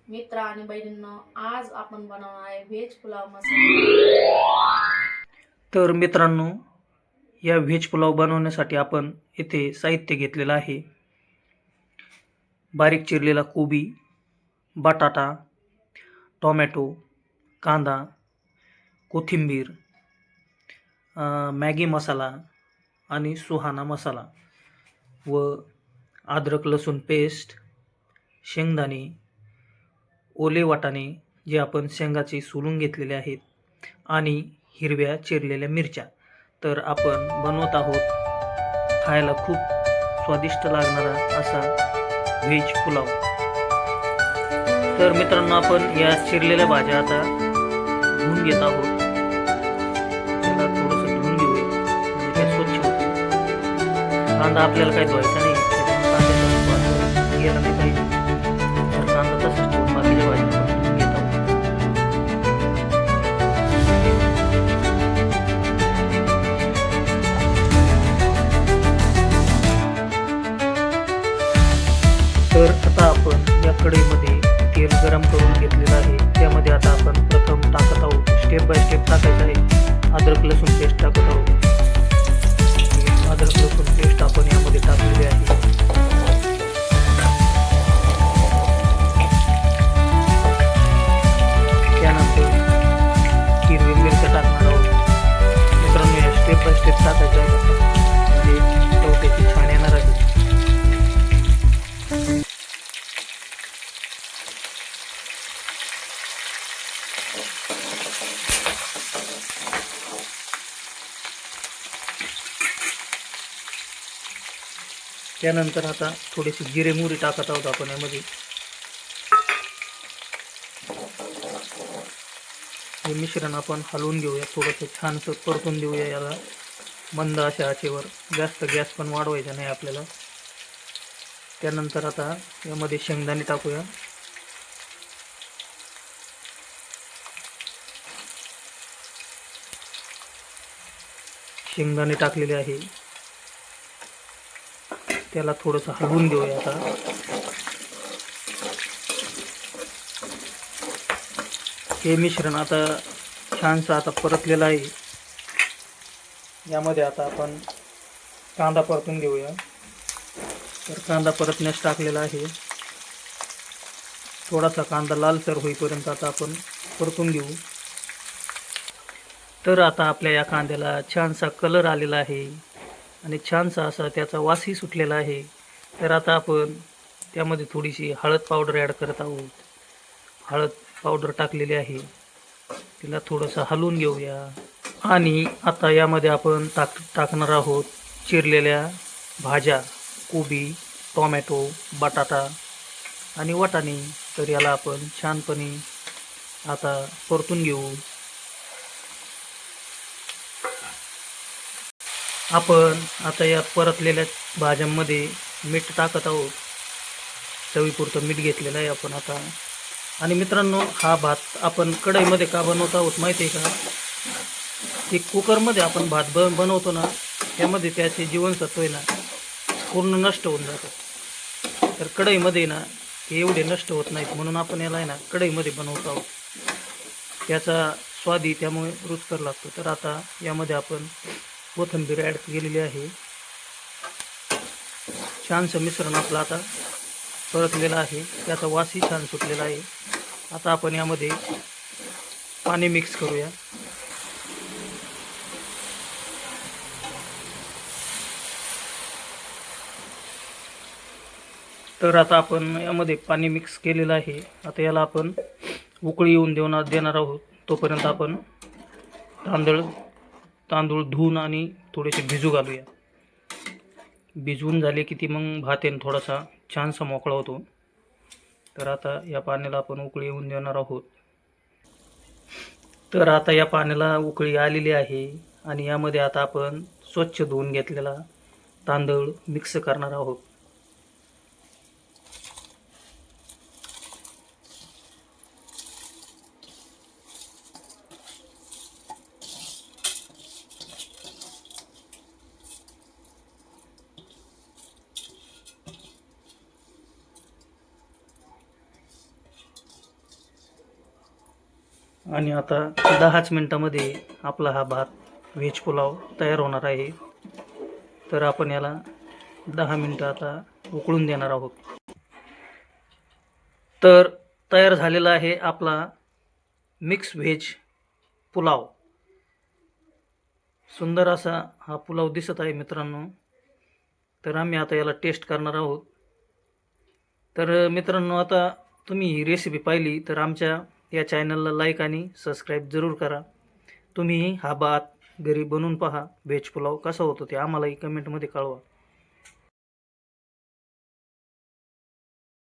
मित्र आणि बहिणींनो, आज आपण बनवणार आहे व्हेज पुलाव मसाला। तर मित्रांनो, या व्हेज पुलाव बनवण्यासाठी आपण येथे साहित्य घेतलेलं आहे. बारीक चिरलेला कोबी, बटाटा, टोमॅटो, कांदा, कोथिंबीर, मॅगी मसाला आणि सुहाना मसाला व अद्रक लसूण पेस्ट, शेंगदाणे, ओले वाटाणे जे आपण शेंगाचे सोलून घेतलेले आहेत आणि हिरव्या चिरलेल्या मिरच्या. तर आपण बनवत आहोत खायला खूप स्वादिष्ट लागणारा असा व्हेज पुलाव. तर मित्रांनो, आपण या चिरलेल्या भाज्या आता धुवून घेत आहोत. त्याला थोडंसं धुवून घेऊया म्हणजे त्या स्वच्छ होतील. कांदा आपल्याला काही धुवायचा नाही, त्याच्यामुळे कांद्याचा स्वाद गेला नाही पाहिजे. तर कांदा तसंच ठेवून बाकीच्या भाज्या आपण धुवून घेत आहोत. तर आता आपण या कढईमध्ये तेल गरम करून घेतलेलं आहे. त्यामध्ये आता आपण प्रथम टाकत आहोत, स्टेप बाय स्टेप टाकायचं आहे. अद्रक लसूण पेस्ट टाकत आहोत. अद्रक लसूण पेस्ट आपण यामध्ये टाकलेली आहे. त्यानंतर हिरवी मिरच्या टाकणार आहोत. मित्रांनो, या स्टेप बाय स्टेप टाकायचं आहे म्हणजे चव छान येणार आहे. त्यानंतर आता थोडेसे जिरे मोहरी टाकत आहोत आपण यामध्ये. हे मिश्रण आपण हलवून घेऊया, थोडंसं छानसं परतून देऊया याला मंद अशा आचेवर. जास्त गॅस पण वाढवायचा नाही आपल्याला. त्यानंतर आता यामध्ये शेंगदाणे टाकूया. शेंगदाणे टाकलेले आहे. त्याला थोडंसं हलवून घेऊया आता. हे मिश्रण आता छानसं आता परतलेलं आहे. यामध्ये आता आपण कांदा परतून घेऊया. तर कांदा परतण्यास टाकलेला आहे. थोडासा कांदा लालसर होईपर्यंत आता आपण परतून घेऊ. तर आता आपल्या या कांद्याला छानसा कलर आलेला आहे आणि छानसा असा त्याचा वासही सुटलेला आहे. तर आता आपण त्यामध्ये थोडीशी हळद पावडर ॲड करत आहोत. हळद पावडर टाकलेली आहे. तिला थोडंसं हलवून घेऊया. आणि आता यामध्ये आपण टाकणार आहोत चिरलेल्या भाज्या, कोबी, टोमॅटो, बटाटा आणि वाटाणे. तर याला आपण छानपणे आता परतून घेऊ. आपण आता या परतलेल्या भाज्यांमध्ये मीठ टाकत आहोत. चवीपुरतं मीठ घेतलेलं आहे आपण आता. आणि मित्रांनो, हा भात आपण कढईमध्ये का बनवत आहोत माहिती आहे का? की कुकरमध्ये आपण भात बनवतो ना, त्यामध्ये त्याचे जीवनसत्व आहे ना पूर्ण नष्ट होऊन जातात. तर कढईमध्ये ना ते एवढे नष्ट होत नाहीत, म्हणून आपण याला आहे ना कढईमध्ये बनवत आहोत. त्याचा स्वादही त्यामुळे रुचकर लागतो. तर आता यामध्ये आपण कोथिंबीर ॲड केलेली आहे. छानसं मिश्रण आपलं आता परतलेलं आहे. त्याचा वासही छान सुटलेला आहे. आता आपण यामध्ये पाणी मिक्स करूया. तर आता आपण यामध्ये पाणी मिक्स केलेलं आहे. आता याला आपण उकळी येऊन देणार आहोत. तोपर्यंत आपण तांदूळ धुवून आणि थोडेसे भिजू घालूया. भिजवून झाले की ती मग भात आहे थोडासा छानसा मोकळा होतो. तर आता या पाण्याला आपण उकळी येऊन देणार आहोत. तर आता या पाण्याला उकळी आलेली आहे आणि यामध्ये आता आपण स्वच्छ धुवून घेतलेला तांदूळ मिक्स करणार आहोत. आणि आता 10च मिनटामध्ये आपला हा भात व्हेज पुलाव तयार होणार आहे. तर आपण याला 10 मिनटं आता उकळून देणार आहोत. तर तयार झालेला आहे आपला मिक्स व्हेज पुलाव. सुंदर असा हा पुलाव दिसत आहे मित्रांनो. तर आम्ही आता याला टेस्ट करणार आहोत. तर मित्रांनो, आता तुम्ही ही रेसिपी पाहिली तर आमच्या या चॅनलला लाईक आणि सबस्क्राईब जरूर करा. तुम्ही हा भात घरी बनवून पहा. व्हेज पुलाव कसा होतो ते आम्हालाही कमेंटमध्ये कळवा.